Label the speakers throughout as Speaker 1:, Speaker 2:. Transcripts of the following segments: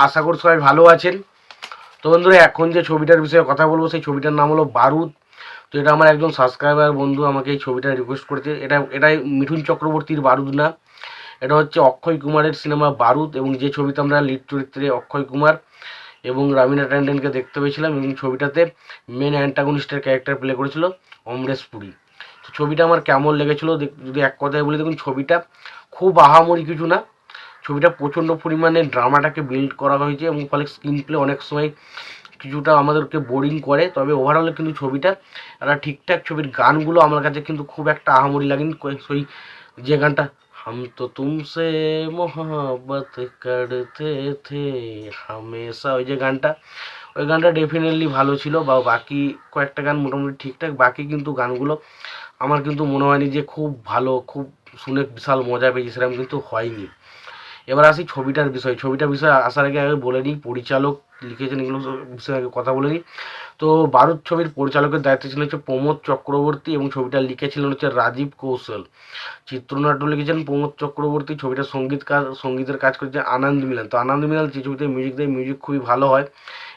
Speaker 1: আশা করি সবাই ভালো আছেন। তো বন্ধুরা, এখন যে ছবিটার বিষয়ে কথা বলবো সেই ছবিটার নাম হলো বারুদ। তো এটা আমার একজন সাবস্ক্রাইবার বন্ধু আমাকে এই ছবিটা রিকোয়েস্ট করেছে। এটাই মিঠুন চক্রবর্তীর বারুদ না, এটা হচ্ছে অক্ষয় কুমারের সিনেমা বারুদ। এবং যে ছবিতে আমরা লিড চরিত্রে অক্ষয় কুমার এবং রাবিনা ট্যান্ডনকে দেখতে পেয়েছিলাম, এবং ছবিটাতে মেন অ্যান্টাগনিস্টের ক্যারেক্টার প্লে করেছিল অমরেশ পুরী। তো ছবিটা আমার কেমন লেগেছিল যদি এক কথায় বলি, দেখুন ছবিটা খুব আহামরি কিছু না। ছবিটা প্রচণ্ড পরিমাণে ড্রামাটাকে বিল্ড করা হয়েছে এবং ফলে স্ক্রিন প্লে অনেক সময় কিছুটা আমাদেরকে বোরিং করে, তবে ওভারঅলে কিন্তু ছবিটা একটা ঠিকঠাক। ছবির গানগুলো আমার কাছে কিন্তু খুব একটা আহামরি লাগেনি। সেই যে গানটা হাম তো তুমসে মোহাব্বত করতে থে হামেশা, ওই যে গানটা, ওই গানটা ডেফিনেটলি ভালো ছিল। বা বাকি কয়েকটা গান মোটামুটি ঠিকঠাক, বাকি কিন্তু গানগুলো আমার কিন্তু মনে হয়নি যে খুব ভালো, খুব শুনে বিশাল মজা পেয়েছি, সেরকম কিন্তু হয়নি। এবার আসি ছবিটার বিষয়ে আসার আগে বলে নিই পরিচালক লিখেছেন, এগুলো বিষয়ে আগে কথা বলে নিই। তো বারুদ ছবির পরিচালকের দায়িত্বে ছিলেন হচ্ছে প্রমোদ চক্রবর্তী এবং ছবিটা লিখেছিলেন হচ্ছে রাজীব কৌশল। চিত্রনাট্য লিখেছেন প্রমোদ চক্রবর্তী। ছবিটা সঙ্গীতের কাজ করেছে আনন্দ মিলন। তো আনন্দ মিলন যে ছবিতে মিউজিক দেয়, মিউজিক খুবই ভালো হয়।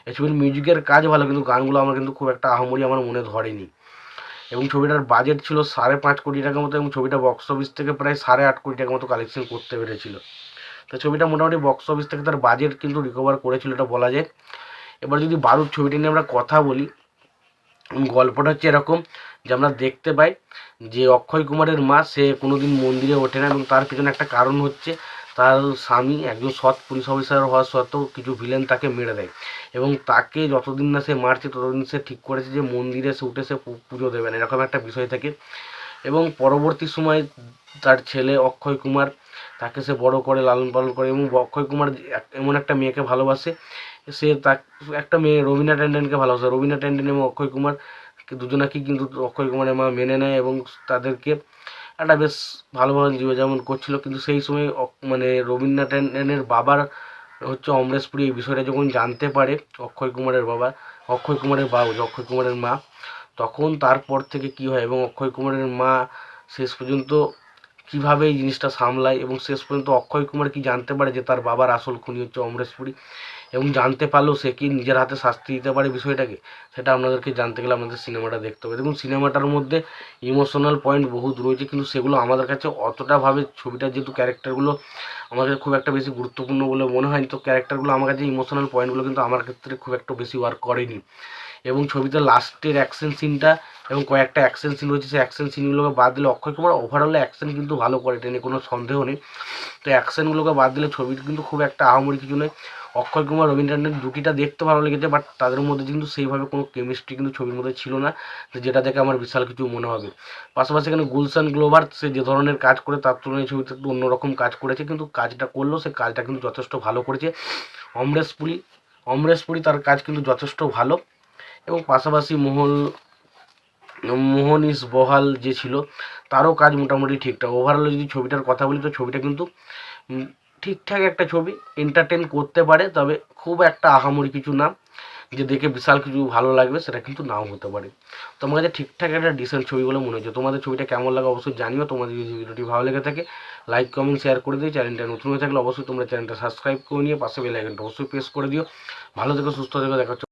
Speaker 1: এই ছবির মিউজিকের কাজ ভালো, কিন্তু গানগুলো আমার কিন্তু খুব একটা আহামরি আমার মনে ধরেনি। এবং ছবিটার বাজেট ছিল 5.5 কোটি টাকার মতো, এবং ছবিটা বক্স অফিস থেকে প্রায় 8.5 কোটি টাকার মতো কালেকশন করতে পেরেছিল। তো ছবিটা মোটামুটি বক্স অফিস থেকে তার বাজেট কিন্তু রিকভার করেছিল, এটা বলা যায়। এবার যদি বারুদ ছবিটা নিয়ে আমরা কথা বলি, গল্পটা হচ্ছে এরকম যে আমরা দেখতে পাই যে অক্ষয় কুমারের মা সে কোনোদিন মন্দিরে ওঠে না, এবং তার পিছনে একটা কারণ হচ্ছে তার স্বামী একজন সৎ পুলিশ অফিসার হওয়া সত্ত্বেও কিছু ভিলেন তাকে মেরে দেয়, এবং তাকে যতদিন না সে মারছে ততদিন সে ঠিক করেছে যে মন্দিরে সে উঠে সে পুজো দেবে না, এরকম একটা বিষয় থাকে। এবং পরবর্তী সময় তার ছেলে অক্ষয় কুমার তাকে সে বড় করে লালন পালন করে, এবং অক্ষয় কুমার এমন একটা মেয়েকে ভালোবাসে, সে একটা মেয়ে রবিনা ট্যান্ডনকে ভালোবাসে। রবিনা ট্যান্ডন এবং অক্ষয় কুমার দুজনাকেই কিন্তু অক্ষয় কুমারের মা মেনে নেয় এবং তাদেরকে একটা বেশ ভালোভাবে জীবনযাপন করছিল। কিন্তু সেই সময় মানে রবীন্দ্র ট্যান্ডনের বাবার হচ্ছে অমরেশ পুরী এই বিষয়টা যখন জানতে পারে, অক্ষয় কুমারের বাবা, অক্ষয় কুমারের বাবু অক্ষয় কুমারের মা, তখন তারপর থেকে কি হয় এবং অক্ষয় কুমারের মা শেষ পর্যন্ত কিভাবে এই জিনিসটা সামলায়, এবং শেষ পর্যন্ত অক্ষয় কুমার কি জানতে পারে যে তার বাবার আসল খুনি হচ্ছে অমরেশ পুরী, এবং জানতে পারলেও সে কি নিজের হাতে শাস্তি দিতে পারে বিষয়টাকে, সেটা আপনাদেরকে জানতে গেলে আমাদের সিনেমাটা দেখতে হবে। দেখুন সিনেমাটার মধ্যে ইমোশনাল পয়েন্ট বহুত রয়েছে, কিন্তু সেগুলো আমাদের কাছে অতটাভাবে ছবিটার যেহেতু ক্যারেক্টারগুলো আমাদের খুব একটা বেশি গুরুত্বপূর্ণ বলে মনে হয়নি, তো ক্যারেক্টারগুলো আমার কাছে ইমোশনাল পয়েন্টগুলো কিন্তু আমার ক্ষেত্রে খুব একটা বেশি ওয়ার্ক করেনি। এবং ছবিতে লাস্টের অ্যাকশন সিনটা এবং কয়েকটা অ্যাকশন সিন রয়েছে, সেই অ্যাকশন সিনগুলোকে বাদ দিলে অক্ষয় কুমার ওভারঅল অ্যাকশন কিন্তু ভালো করে, এটা নিয়ে কোনো সন্দেহ নেই। তো অ্যাকশনগুলোকে বাদ দিলে ছবিটা কিন্তু খুব একটা আহামরি কিছু নয়। অক্ষয় কুমার রবীন্দ্র ট্যান্ডন জুটিটা দেখতে ভালো লেগেছে, বাট তাদের মধ্যে কিন্তু সেইভাবে কোনো কেমিস্ট্রি কিন্তু ছবির মধ্যে ছিল না, যেটা দেখে আমার বিশাল কিছু মনে হবে। পাশাপাশি এখানে গুলশান গ্লোভার সে যে ধরনের কাজ করে তার তুলনায় ছবিতে একটু অন্যরকম কাজ করেছে, কিন্তু কাজটা করলেও সে কাজটা কিন্তু যথেষ্ট ভালো করেছে। অমরেশ পুরী তার কাজ কিন্তু যথেষ্ট ভালো। এবং পাশাপাশি মোহনীশ বহাল যে ছিল তারও কাজ মোটামুটি ঠিকঠাক। ওভারঅল যদি ছবিটার কথা বলি, তো ছবিটা কিন্তু ঠিকঠাক একটা ছবি, এন্টারটেন করতে পারে, তবে খুব একটা আহামরি কিছু না যে দেখে বিশাল কিছু ভালো লাগবে, সেটা কিন্তু নাও হতে পারে। তোমার কাছে ঠিকঠাক একটা ডিসেন্ট ছবি বলে মনে হচ্ছে। তোমাদের ছবিটা কেমন লাগে অবশ্যই জানিও। তোমাদের যদি ভিডিওটি ভালো লেগে থাকে লাইক কমেন্ট শেয়ার করে দিও। চ্যানেলটা নতুন হয়ে থাকলে অবশ্যই তোমরা চ্যানেলটা সাবস্ক্রাইব করে নিয়ে পাশে বেল আইকনটা অবশ্যই প্রেস করে দিও। ভালো থেকো, সুস্থ থেকো, দেখা হচ্ছে।